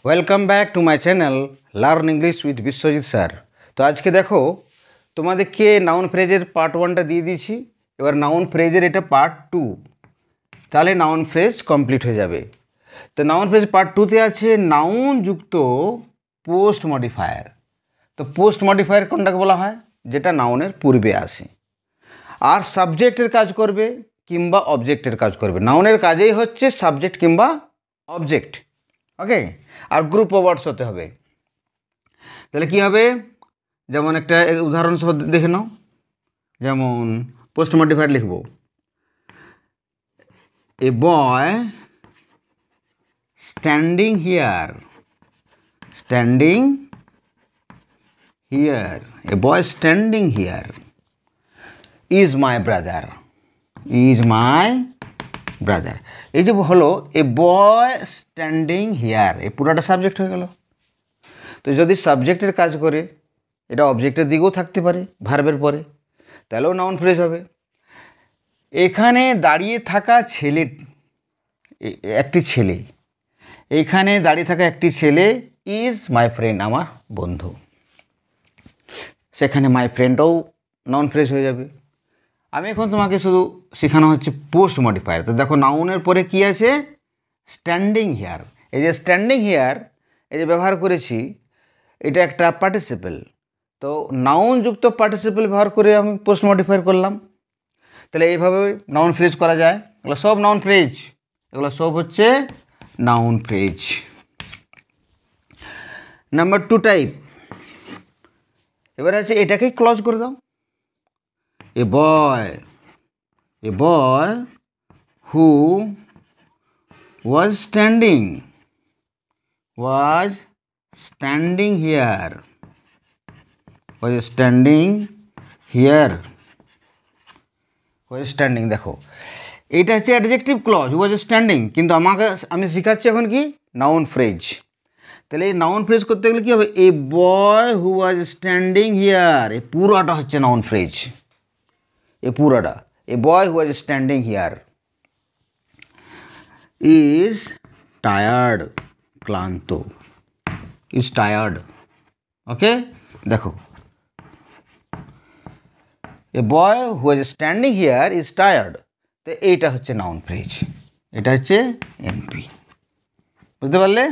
Welcome back to my channel learn English with Biswajit sir. তো আজকে দেখো তোমাদেরকে নাউন ফ্রেজের পার্ট 1টা দিয়ে দিয়েছি, এবার নাউন ফ্রেজের এটা পার্ট 2, তাহলে নাউন ফ্রেজ কমপ্লিট হয়ে যাবে। তো নাউন ফ্রেজ পার্ট 2তে আছে নাউন যুক্ত পোস্ট মডিফায়ার। তো পোস্ট মডিফায়ার কোনটাকে বলা হয়? যেটা নাউনের পূর্বে আসে আর সাবজেক্টের কাজ করবে কিংবা অবজেক্টের কাজ করবে। নাউনের কাজেই হচ্ছে সাবজেক্ট কিংবা অবজেক্ট, ওকে। আর গ্রুপ অফ ওয়ার্ডস হতে হবে। তাহলে কী হবে? যেমন একটা উদাহরণ সহ দেখে নাও। যেমন পোস্ট মডিফায়ার লিখব, a boy standing here, standing here, a boy standing here is my brother, is my brother. এই যে হলো এ বয় স্ট্যান্ডিং হিয়ার, এই পুরোটা সাবজেক্ট হয়ে গেল। তো যদি সাবজেক্টের কাজ করে, এটা অবজেক্টের দিকেও থাকতে পারে ভার্বের পরে, তাহলেও নাউন ফ্রেজ হবে। এখানে দাঁড়িয়ে থাকা ছেলে, একটি ছেলে, এখানে দাঁড়িয়ে থাকা একটি ছেলে ইজ মাই ফ্রেন্ড, আমার বন্ধু। সেখানে মাই ফ্রেন্ডও নাউন ফ্রেজ হয়ে যাবে। আমি এখন তোমাকে শুধু শেখানো হচ্ছে পোস্ট মডিফায়ার। তো দেখো নাউনের পরে কি আছে? Standing here. এই যে স্ট্যান্ডিং হিয়ার এই যে ব্যবহার করেছি, এটা একটা পার্টিসিপেল। তো নাউন যুক্ত পার্টিসিপেল ব্যবহার করে আমি পোস্ট মডিফায়ার করলাম। তাহলে এইভাবে নাউন ফ্রেজ করা যায়। এগুলো সব নাউন ফ্রেজ, এগুলো সব হচ্ছে নাউন ফ্রেজ। নাম্বার 2 টাইপ, এবারে আছে এটাকেই ক্লজ করে দাও। এ বয়, a boy who was standing here, was standing here, was standing। দেখো এইটা হচ্ছে অ্যাডজেক্টিভ ক্লজ, ওয়াজ স্ট্যান্ডিং, কিন্তু আমি শেখাচ্ছি এখন কি নাউন ফ্রেজ। তাহলে এই নাউন ফ্রেজ করতে গেলে কী হবে? এ বয় হু ওয়াজ স্ট্যান্ডিং হিয়ার, এই পুরোটা হচ্ছে নাউন ফ্রেজ, এ পুরোটা। A boy who was standing here is tired, ক্লান্ত, is tired, ওকে। দেখো a boy who was standing here is tired, তো এইটা হচ্ছে নাউন ফ্রেজ, এটা হচ্ছে এনপি। বুঝতে পারলে?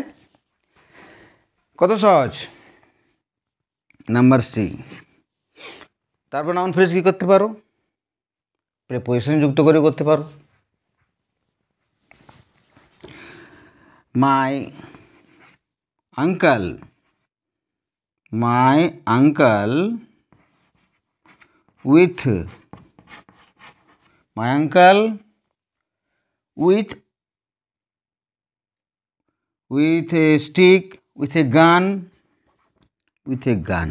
কত সহজ। নাম্বার সি, তারপর নাউন ফ্রেজ কী করতে পারো? প্রিপোজিশন যুক্ত করে করতে পারো। My uncle, my uncle with, my uncle with, with a stick, with a gun, with a গান।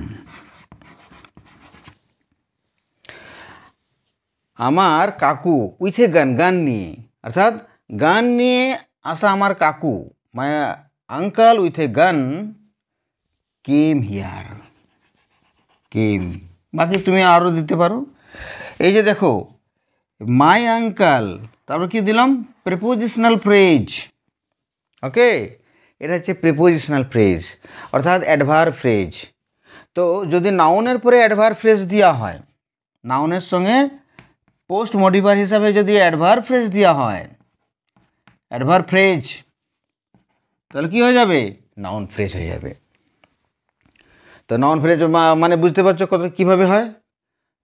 আমার কাকু উইথ এ গান, গান নিয়ে, অর্থাৎ গান নিয়ে আসা আমার কাকু, মাই আঙ্কাল উইথ এ গান কেম হিয়ার, কেম। বাকি তুমি আরও দিতে পারো। এই যে দেখো মাই আঙ্কাল, তারপর কি দিলাম? প্রিপোজিশনাল ফ্রেজ, ওকে। এটা হচ্ছে প্রিপোজিশনাল ফ্রেজ, অর্থাৎ অ্যাডভার্ব ফ্রেজ। তো যদি নাউনের পরে অ্যাডভার্ব ফ্রেজ দেওয়া হয়, নাউনের সঙ্গে পোস্ট মডিফায়ার হিসাবে যদি অ্যাডভার্ব ফ্রেজ দেওয়া হয়, অ্যাডভার্ব ফ্রেজ, তাহলে কী হয়ে যাবে? নাউন ফ্রেজ হয়ে যাবে। তো নাউন ফ্রেজ মানে বুঝতে পারছো কত কীভাবে হয়?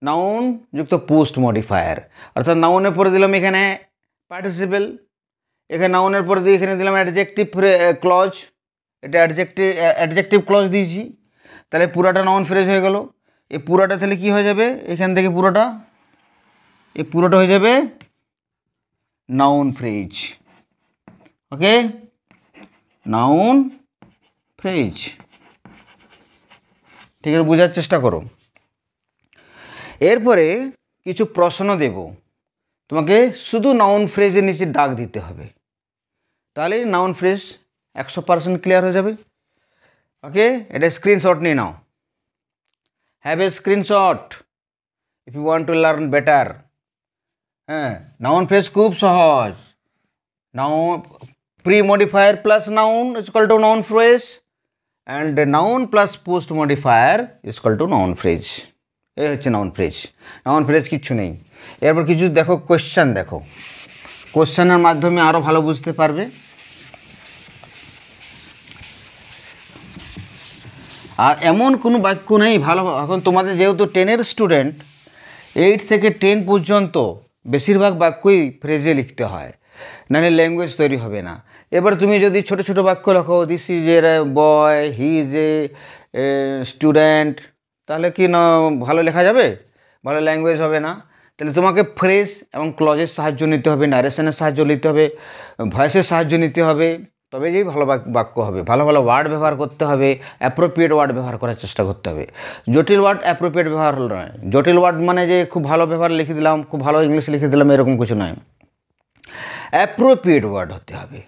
নাউন যুক্ত পোস্ট মডিফায়ার, অর্থাৎ নাউনের পরে দিলাম এখানে পার্টিসিপেল, এখানে নাউনের পরে দিয়ে এখানে দিলাম অ্যাডজেক্টিভ ক্লজ, এটা অ্যাডজেক্টিভ ক্লজ দিয়েছি, তাহলে পুরাটা নাউন ফ্রেজ হয়ে গেল। এই পুরাটা তাহলে কী হয়ে যাবে? এখান থেকে পুরোটা, এই পুরোটা হয়ে যাবে নাউন ফ্রেজ, ওকে, নাউন ফ্রেজ। ঠিক আছে, বোঝার চেষ্টা করো। এরপরে কিছু প্রশ্ন দেব, তোমাকে শুধু নাউন ফ্রেজের নিচে দাগ দিতে হবে, তাহলে নাউন ফ্রেজ 100% ক্লিয়ার হয়ে যাবে, ওকে। এটা স্ক্রিনশট নিয়ে নাও, have a screenshot if you want to learn better. হ্যাঁ, নাউন ফ্রেজ খুব সহজ। নাউন pre modifier plus noun is equal to noun phrase, and noun plus post modifier is equal to noun phrase. এই হচ্ছে noun phrase. Noun phrase কিচ্ছু নেই। এরপর কিছু দেখো কোশ্চেন, দেখো কোশ্চেনের মাধ্যমে আরও ভালো বুঝতে পারবে। আর এমন কোনো বাক্য নেই ভালো, এখন তোমাদের যেহেতু 10-এর স্টুডেন্ট, 8 থেকে 10 পর্যন্ত বেশিরভাগ বাক্যই ফ্রেজে লিখতে হয়, নাহলে ল্যাঙ্গুয়েজ তৈরি হবে না। এবার তুমি যদি ছোট ছোট বাক্য লেখো, this is a boy, he is a student, তাহলে কি না ভালো লেখা যাবে? ভালো ল্যাঙ্গুয়েজ হবে না। তাহলে তোমাকে ফ্রেজ এবং ক্লজের সাহায্য নিতে হবে, নারেশনের সাহায্য নিতে হবে, ভয়েসের সাহায্য নিতে হবে, তবে যেই ভালো বাক্য হবে। ভালো ভালো ওয়ার্ড ব্যবহার করতে হবে, অ্যাপ্রোপ্রিয়েট ওয়ার্ড ব্যবহার করার চেষ্টা করতে হবে। জটিল ওয়ার্ড অ্যাপ্রোপ্রিয়েট ব্যবহার নয়। জটিল ওয়ার্ড মানে যে খুব ভালো ব্যবহার লিখে দিলাম, খুব ভালো ইংলিশ লিখে দিলাম, এরকম কিছু নয়। অ্যাপ্রোপ্রিয়েট ওয়ার্ড হতে হবে।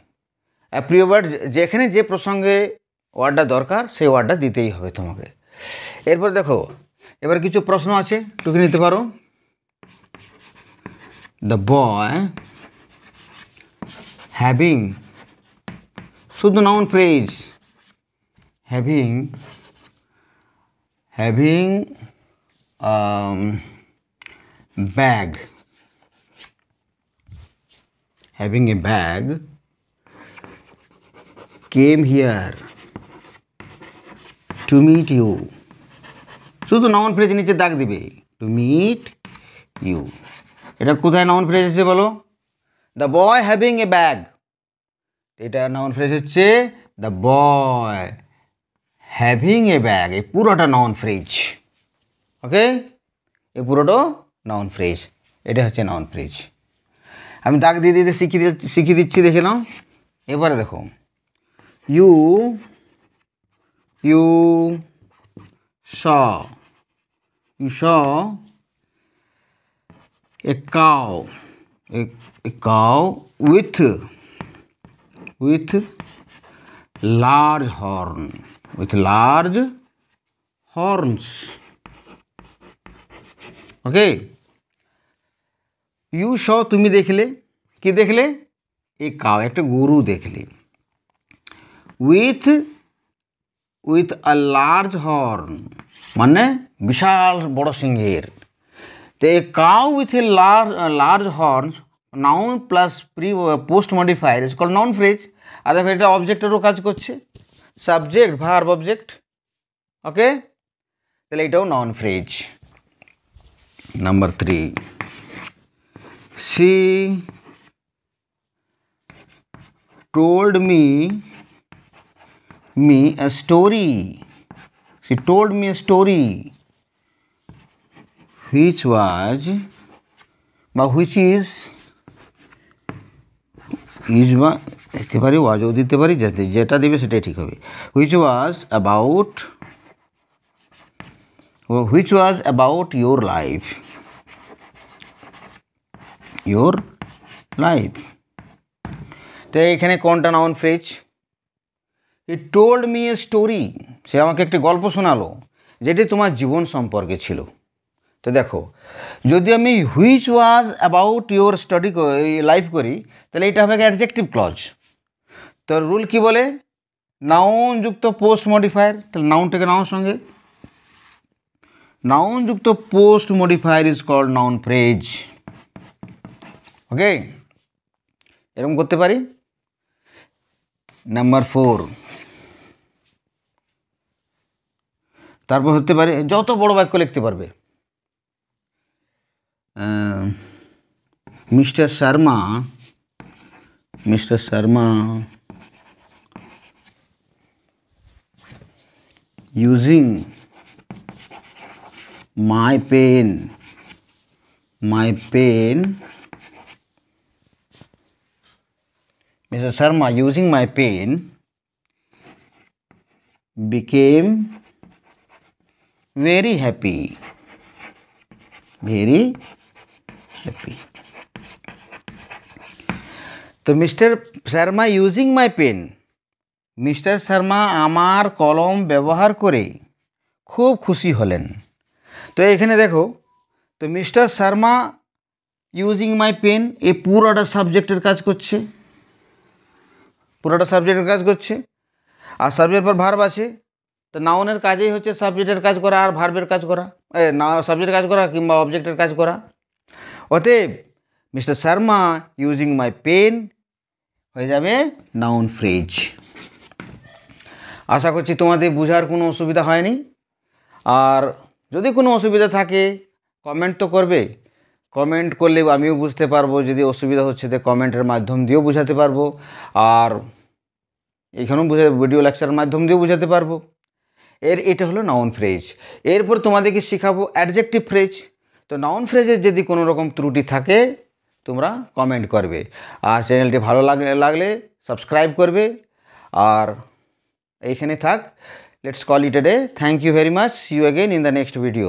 অ্যাপ্রিয় ওয়ার্ড, যেখানে যে প্রসঙ্গে ওয়ার্ডটা দরকার সেই ওয়ার্ডটা দিতেই হবে তোমাকে। এরপর দেখো, এবার কিছু প্রশ্ন আছে, টুকে নিতে পারো। দ্য বয় হ্যাভিং, শুধু noun phrase, having bag, having a bag, came here to meet you, শুধু নাউন ফ্রেজ নিচে দাগ দিবে, to meet you। এটা কোথায় নাউন ফ্রেজ আছে বলো? The boy having a bag, এটা নাউন ফ্রেজ হচ্ছে the boy having a bag, এই পুরোটা নাউন ফ্রেজ। ওকে, এই পুরোটা নাউন ফ্রেজ, এটা হচ্ছে নাউন ফ্রেজ। আমি দাগ দিয়ে দিতে শিখিয়ে দিচ্ছি, দেখে নাও। এবারে দেখো, you saw a cow with large horns. Okay, you saw তুমি দেখলে, কি দেখলে? এ কাউ, একটা গরু দেখলে, উইথ আ লার্জ হর্ন মানে বিশাল বড় সিংহের। তো a cow with a large horn, noun plus post modifier is called noun phrase. আর দেখো এটা অবজেক্টেরও কাজ করছে, সাবজেক্ট ভার্ব অবজেক্ট। ওকে, তাহলে এটাও noun phrase. Number 3, she told me a story. She told me a story which is দিতে পারি, ওয়াজও দিতে পারি, যেটা দেবে সেটাই ঠিক হবে। which was about your life. তো এখানে কোনটা noun phrase? He told me a story, সে আমাকে একটি গল্প শোনালো যেটি তোমার জীবন সম্পর্কে ছিল। তো দেখো, যদি আমি which was about your study life করি, তাহলে এটা হবে অ্যাডজেক্টিভ ক্লজ। তো রুল কি বলে? নাউন যুক্ত পোস্ট মডিফায়ার, তাহলে নাউনটাকে নাউন সঙ্গে, নাউন যুক্ত post modifier is called noun phrase. Okay, এরকম করতে পারি। নাম্বার 4, তারপর হতে পারে যত বড় বাক্য লিখতে পারবে। Mister Sharma using my pen Mr. Sharma using my pen became very happy. তো mister Sharma using my pen, mister Sharma আমার কলম ব্যবহার করে খুব খুশি হলেন। তো এখানে দেখো, তো mister Sharma using my pen, এই পুরোটা সাবজেক্টের কাজ করছে। পুরোটা সাবজেক্টের কাজ করছে। আর সাবজেক্টের পর ভার্ব আছে, তো নাউনের কাজেই হচ্ছে সাবজেক্টের কাজ করা আর ভার্বের কাজ করা, সাবজেক্টের কাজ করা কিংবা অবজেক্টের কাজ করা। অতএব mister Sharma using my pen হয়ে যাবে নাউন ফ্রেজ। আশা করছি তোমাদের বোঝার কোনো অসুবিধা হয়নি। আর যদি কোনো অসুবিধা থাকে কমেন্ট তো করবে, কমেন্ট করলে আমিও বুঝতে পারবো, যদি অসুবিধা হচ্ছে তো কমেন্টের মাধ্যম দিয়েও বোঝাতে পারবো, আর এখানেও ভিডিও লেকচারের মাধ্যম দিয়েও বোঝাতে পারবো। এটা হলো নাউন ফ্রেজ। এরপর তোমাদেরকে শেখাবো অ্যাডজেক্টিভ ফ্রেজ। তো নাউন ফ্রেজের যদি কোনো রকম ত্রুটি থাকে তোমরা কমেন্ট করবে, আর চ্যানেলটি ভালো লাগলে সাবস্ক্রাইব করবে। আর এইখানে থাক, let's call it a day. Thank you very much, see you again in the next video.